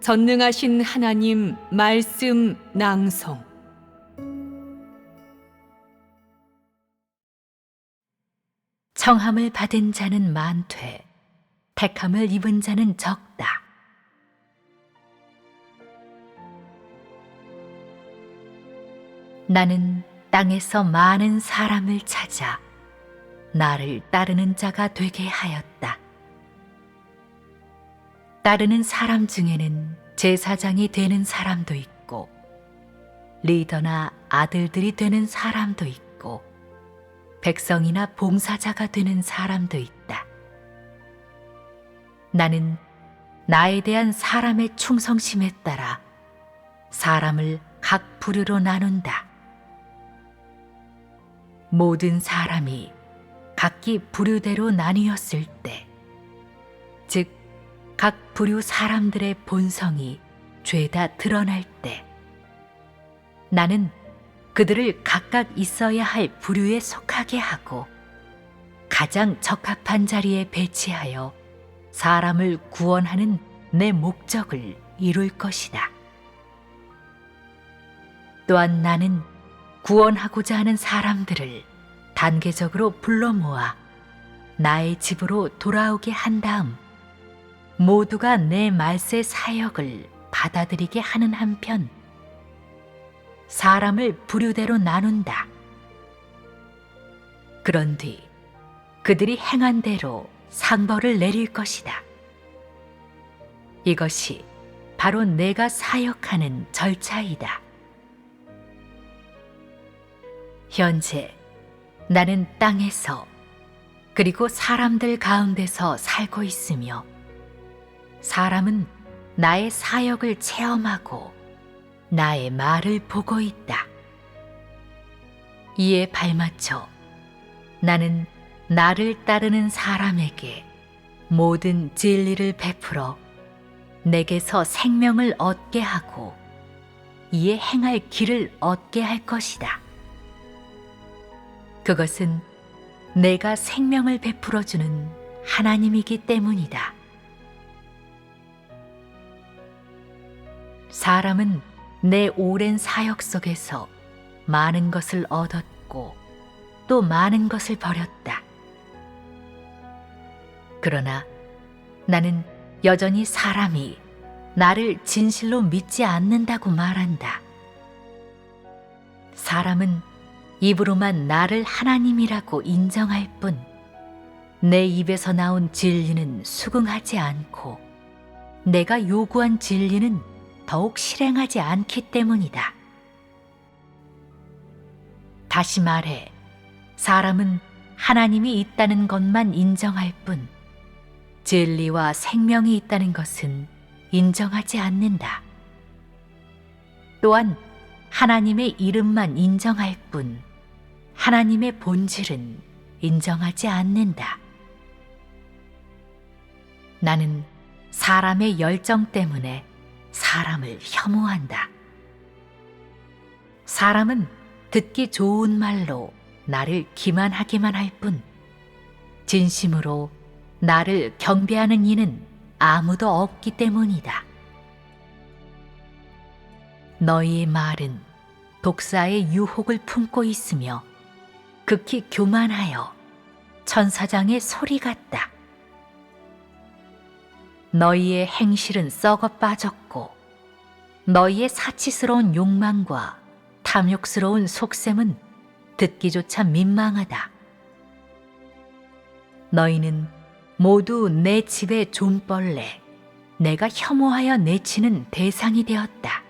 전능하신 하나님 말씀 낭송. 청함을 받은 자는 많되 택함을 입은 자는 적다. 나는 땅에서 많은 사람을 찾아 나를 따르는 자가 되게 하였다. 따르는 사람 중에는 제사장이 되는 사람도 있고 리더나 아들들이 되는 사람도 있고 백성이나 봉사자가 되는 사람도 있다. 나는 나에 대한 사람의 충성심에 따라 사람을 각 부류로 나눈다. 모든 사람이 각기 부류대로 나뉘었을 때, 즉 각 부류 사람들의 본성이 죄다 드러날 때, 나는 그들을 각각 있어야 할 부류에 속하게 하고 가장 적합한 자리에 배치하여 사람을 구원하는 내 목적을 이룰 것이다. 또한 나는 구원하고자 하는 사람들을 단계적으로 불러 모아 나의 집으로 돌아오게 한 다음 모두가 내 말세 사역을 받아들이게 하는 한편 사람을 부류대로 나눈다. 그런 뒤 그들이 행한 대로 상벌을 내릴 것이다. 이것이 바로 내가 사역하는 절차이다. 현재 나는 땅에서 그리고 사람들 가운데서 살고 있으며 사람은 나의 사역을 체험하고 나의 말을 보고 있다. 이에 발맞춰 나는 나를 따르는 사람에게 모든 진리를 베풀어 내게서 생명을 얻게 하고 이에 행할 길을 얻게 할 것이다. 그것은 내가 생명을 베풀어주는 하나님이기 때문이다. 사람은 내 오랜 사역 속에서 많은 것을 얻었고 또 많은 것을 버렸다. 그러나 나는 여전히 사람이 나를 진실로 믿지 않는다고 말한다. 사람은 입으로만 나를 하나님이라고 인정할 뿐 내 입에서 나온 진리는 수긍하지 않고 내가 요구한 진리는 더욱 실행하지 않기 때문이다. 다시 말해, 사람은 하나님이 있다는 것만 인정할 뿐 진리와 생명이 있다는 것은 인정하지 않는다. 또한 하나님의 이름만 인정할 뿐 하나님의 본질은 인정하지 않는다. 나는 사람의 열정 때문에 사람을 혐오한다. 사람은 듣기 좋은 말로 나를 기만하기만 할 뿐 진심으로 나를 경배하는 이는 아무도 없기 때문이다. 너희의 말은 독사의 유혹을 품고 있으며 극히 교만하여 천사장의 소리 같다. 너희의 행실은 썩어 빠졌고 너희의 사치스러운 욕망과 탐욕스러운 속셈은 듣기조차 민망하다. 너희는 모두 내 집의 존벌레, 내가 혐오하여 내치는 대상이 되었다.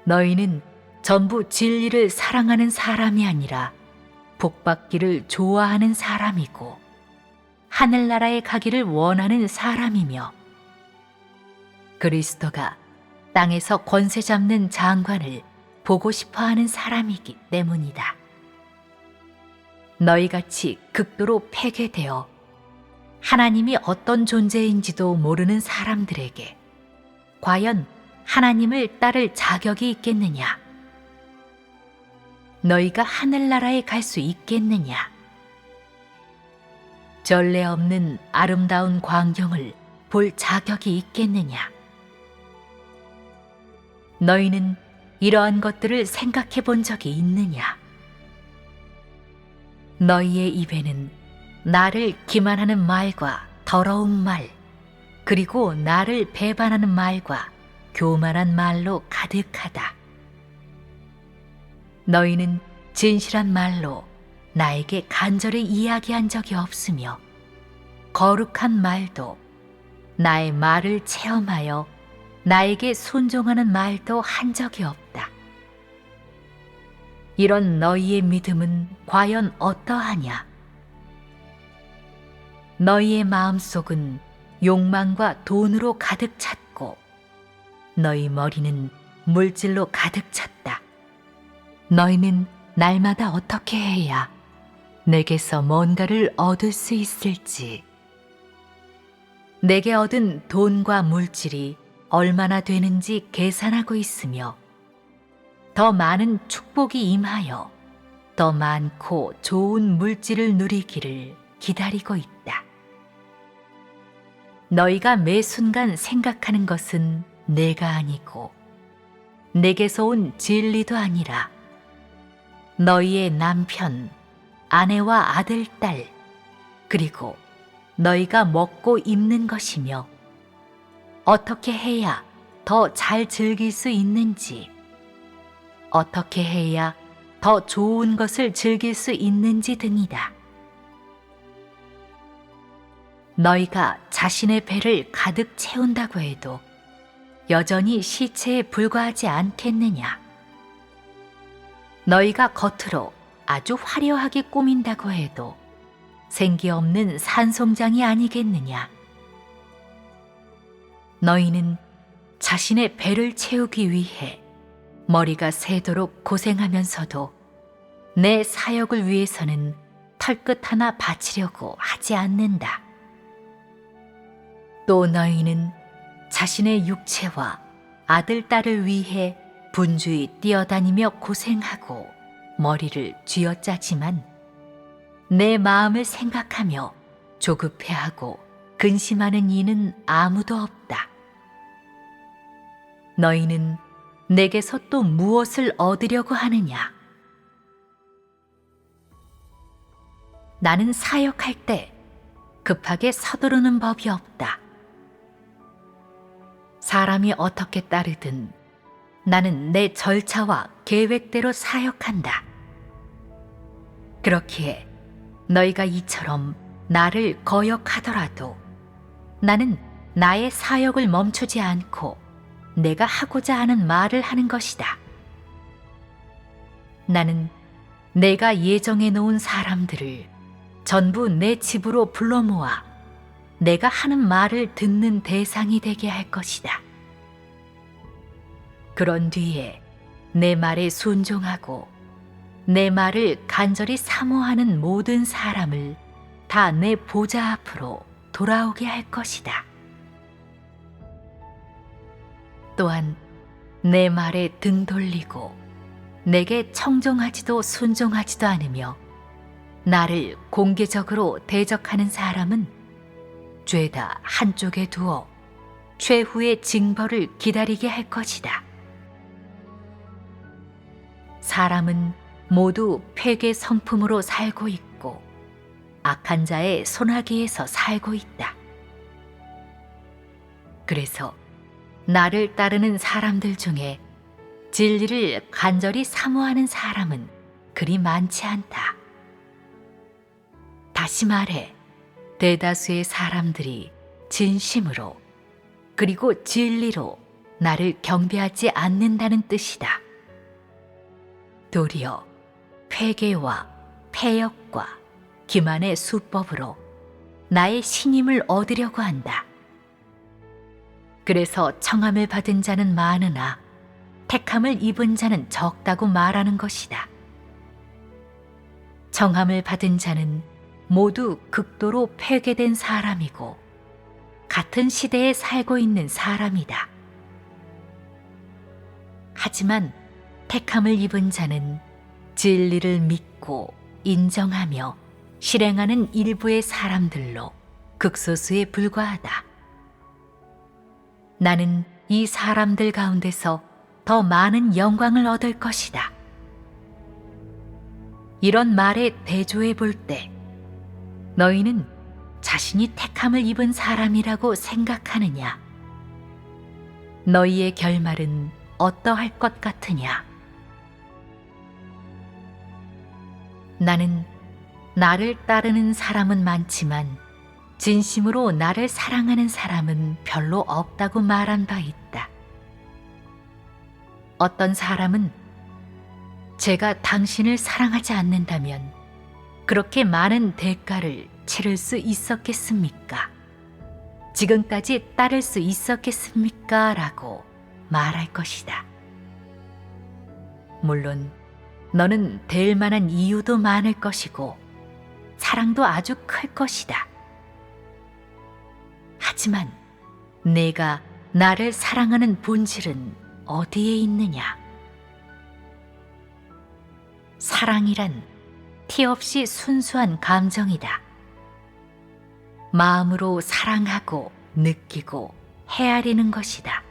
너희는 전부 진리를 사랑하는 사람이 아니라 복받기를 좋아하는 사람이고 하늘나라에 가기를 원하는 사람이며 그리스도가 땅에서 권세 잡는 장관을 보고 싶어하는 사람이기 때문이다. 너희같이 극도로 폐괴되어 하나님이 어떤 존재인지도 모르는 사람들에게 과연 하나님을 따를 자격이 있겠느냐? 너희가 하늘나라에 갈 수 있겠느냐? 전례 없는 아름다운 광경을 볼 자격이 있겠느냐? 너희는 이러한 것들을 생각해 본 적이 있느냐? 너희의 입에는 나를 기만하는 말과 더러운 말, 그리고 나를 배반하는 말과 교만한 말로 가득하다. 너희는 진실한 말로 나에게 간절히 이야기한 적이 없으며 거룩한 말도 나의 말을 체험하여 나에게 순종하는 말도 한 적이 없다. 이런 너희의 믿음은 과연 어떠하냐? 너희의 마음속은 욕망과 돈으로 가득 찼고 너희 머리는 물질로 가득 찼다. 너희는 날마다 어떻게 해야 내게서 뭔가를 얻을 수 있을지, 내게 얻은 돈과 물질이 얼마나 되는지 계산하고 있으며 더 많은 축복이 임하여 더 많고 좋은 물질을 누리기를 기다리고 있다. 너희가 매 순간 생각하는 것은 내가 아니고 내게서 온 진리도 아니라 너희의 남편, 아내와 아들, 딸, 그리고 너희가 먹고 입는 것이며 어떻게 해야 더 잘 즐길 수 있는지, 어떻게 해야 더 좋은 것을 즐길 수 있는지 등이다. 너희가 자신의 배를 가득 채운다고 해도 여전히 시체에 불과하지 않겠느냐? 너희가 겉으로 아주 화려하게 꾸민다고 해도 생기 없는 산송장이 아니겠느냐? 너희는 자신의 배를 채우기 위해 머리가 새도록 고생하면서도 내 사역을 위해서는 털끝 하나 바치려고 하지 않는다. 또 너희는 자신의 육체와 아들, 딸을 위해 분주히 뛰어다니며 고생하고 머리를 쥐어짜지만 내 마음을 생각하며 조급해하고 근심하는 이는 아무도 없다. 너희는 내게서 또 무엇을 얻으려고 하느냐? 나는 사역할 때 급하게 서두르는 법이 없다. 사람이 어떻게 따르든 나는 내 절차와 계획대로 사역한다. 그렇기에 너희가 이처럼 나를 거역하더라도 나는 나의 사역을 멈추지 않고 내가 하고자 하는 말을 하는 것이다. 나는 내가 예정해 놓은 사람들을 전부 내 집으로 불러 모아 내가 하는 말을 듣는 대상이 되게 할 것이다. 그런 뒤에 내 말에 순종하고 내 말을 간절히 사모하는 모든 사람을 다 내 보좌 앞으로 돌아오게 할 것이다. 또한 내 말에 등 돌리고 내게 청종하지도 순종하지도 않으며 나를 공개적으로 대적하는 사람은 죄다 한쪽에 두어 최후의 징벌을 기다리게 할 것이다. 사람은 모두 폐괴 성품으로 살고 있고 악한 자의 손아귀에서 살고 있다. 그래서 나를 따르는 사람들 중에 진리를 간절히 사모하는 사람은 그리 많지 않다. 다시 말해, 대다수의 사람들이 진심으로 그리고 진리로 나를 경배하지 않는다는 뜻이다. 도리어 폐괴와 폐역과 기만의 수법으로 나의 신임을 얻으려고 한다. 그래서 청함을 받은 자는 많으나 택함을 입은 자는 적다고 말하는 것이다. 청함을 받은 자는 모두 극도로 폐괴된 사람이고 같은 시대에 살고 있는 사람이다. 하지만 택함을 입은 자는 진리를 믿고 인정하며 실행하는 일부의 사람들로 극소수에 불과하다. 나는 이 사람들 가운데서 더 많은 영광을 얻을 것이다. 이런 말에 대조해 볼 때 너희는 자신이 택함을 입은 사람이라고 생각하느냐? 너희의 결말은 어떠할 것 같으냐? 나는 나를 따르는 사람은 많지만 진심으로 나를 사랑하는 사람은 별로 없다고 말한 바 있다. 어떤 사람은 제가 당신을 사랑하지 않는다면 그렇게 많은 대가를 치를 수 있었겠습니까? 지금까지 따를 수 있었겠습니까? 라고 말할 것이다. 물론 너는 될 만한 이유도 많을 것이고 사랑도 아주 클 것이다. 하지만 내가 나를 사랑하는 본질은 어디에 있느냐? 사랑이란 티 없이 순수한 감정이다. 마음으로 사랑하고 느끼고 헤아리는 것이다.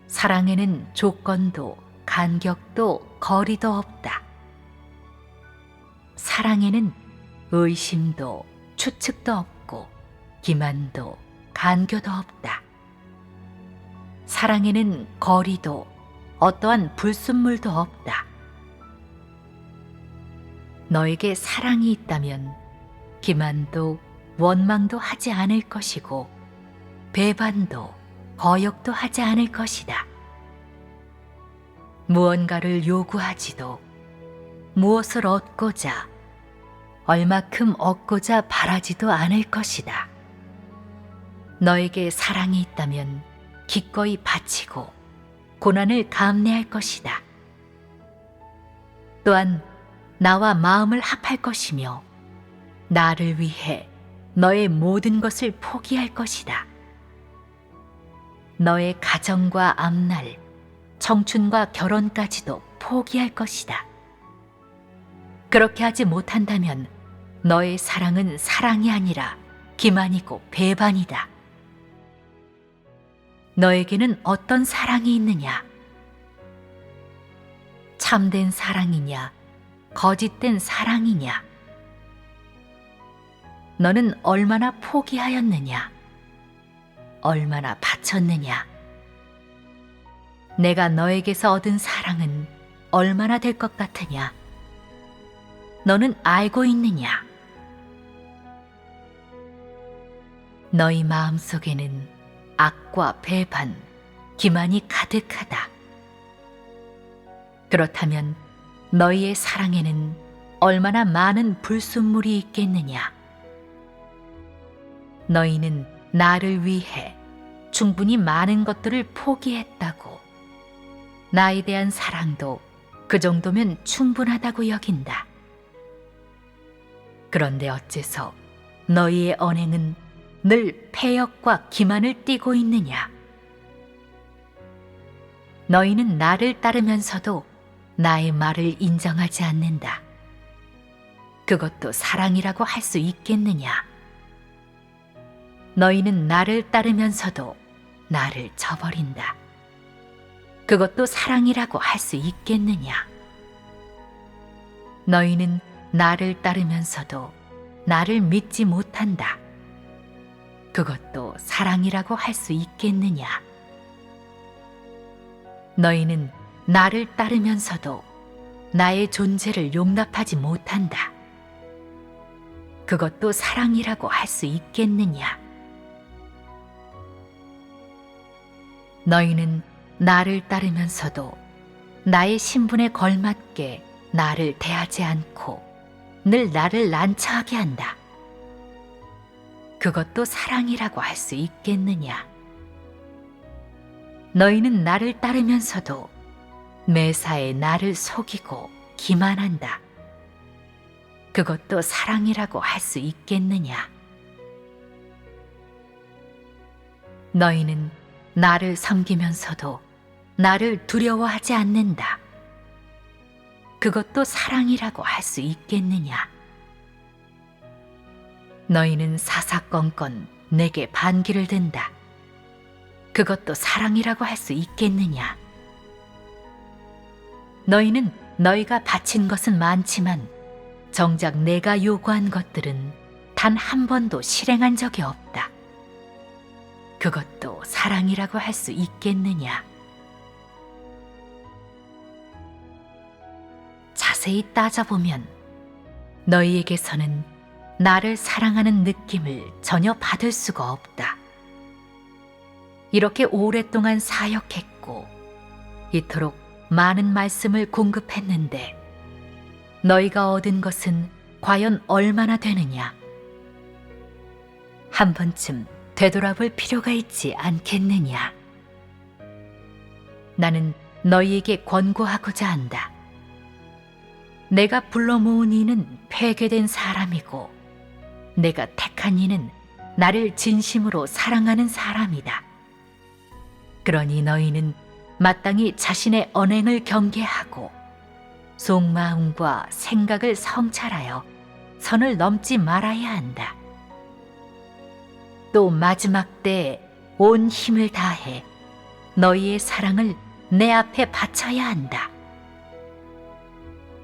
사랑에는 조건도 간격도 거리도 없다. 사랑에는 의심도 추측도 없고 기만도 간교도 없다. 사랑에는 거리도 어떠한 불순물도 없다. 너에게 사랑이 있다면 기만도 원망도 하지 않을 것이고 배반도 거역도 하지 않을 것이다. 무언가를 요구하지도 무엇을 얻고자 얼마큼 얻고자 바라지도 않을 것이다. 너에게 사랑이 있다면 기꺼이 바치고 고난을 감내할 것이다. 또한 나와 마음을 합할 것이며 나를 위해 너의 모든 것을 포기할 것이다. 너의 가정과 앞날, 청춘과 결혼까지도 포기할 것이다. 그렇게 하지 못한다면 너의 사랑은 사랑이 아니라 기만이고 배반이다. 너에게는 어떤 사랑이 있느냐? 참된 사랑이냐? 거짓된 사랑이냐? 너는 얼마나 포기하였느냐? 얼마나 바쳤느냐? 내가 너에게서 얻은 사랑은 얼마나 될 것 같으냐? 너는 알고 있느냐? 너희 마음속에는 악과 배반, 기만이 가득하다. 그렇다면 너희의 사랑에는 얼마나 많은 불순물이 있겠느냐? 너희는 나를 위해 충분히 많은 것들을 포기했다고. 나에 대한 사랑도 그 정도면 충분하다고 여긴다. 그런데 어째서 너희의 언행은 늘 패역과 기만을 띠고 있느냐? 너희는 나를 따르면서도 나의 말을 인정하지 않는다. 그것도 사랑이라고 할 수 있겠느냐? 너희는 나를 따르면서도 나를 저버린다. 그것도 사랑이라고 할 수 있겠느냐? 너희는 나를 따르면서도 나를 믿지 못한다. 그것도 사랑이라고 할 수 있겠느냐? 너희는 나를 따르면서도 나의 존재를 용납하지 못한다. 그것도 사랑이라고 할 수 있겠느냐? 너희는 나를 따르면서도 나의 신분에 걸맞게 나를 대하지 않고 늘 나를 난처하게 한다. 그것도 사랑이라고 할 수 있겠느냐? 너희는 나를 따르면서도 매사에 나를 속이고 기만한다. 그것도 사랑이라고 할 수 있겠느냐? 너희는 나를 섬기면서도 나를 두려워하지 않는다. 그것도 사랑이라고 할 수 있겠느냐? 너희는 사사건건 내게 반기를 든다. 그것도 사랑이라고 할 수 있겠느냐? 너희는 너희가 바친 것은 많지만 정작 내가 요구한 것들은 단 한 번도 실행한 적이 없다. 그것도 사랑이라고 할 수 있겠느냐? 자세히 따져보면 너희에게서는 나를 사랑하는 느낌을 전혀 받을 수가 없다. 이렇게 오랫동안 사역했고 이토록 많은 말씀을 공급했는데 너희가 얻은 것은 과연 얼마나 되느냐? 한 번쯤 되돌아볼 필요가 있지 않겠느냐? 나는 너희에게 권고하고자 한다. 내가 불러 모은 이는 폐괴된 사람이고 내가 택한 이는 나를 진심으로 사랑하는 사람이다. 그러니 너희는 마땅히 자신의 언행을 경계하고 속마음과 생각을 성찰하여 선을 넘지 말아야 한다. 또 마지막 때에 온 힘을 다해 너희의 사랑을 내 앞에 바쳐야 한다.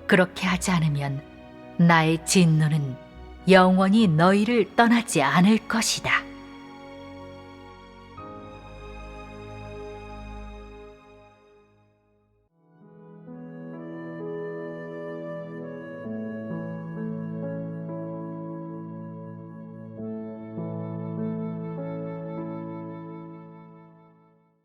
그렇게 하지 않으면 나의 진노는 영원히 너희를 떠나지 않을 것이다.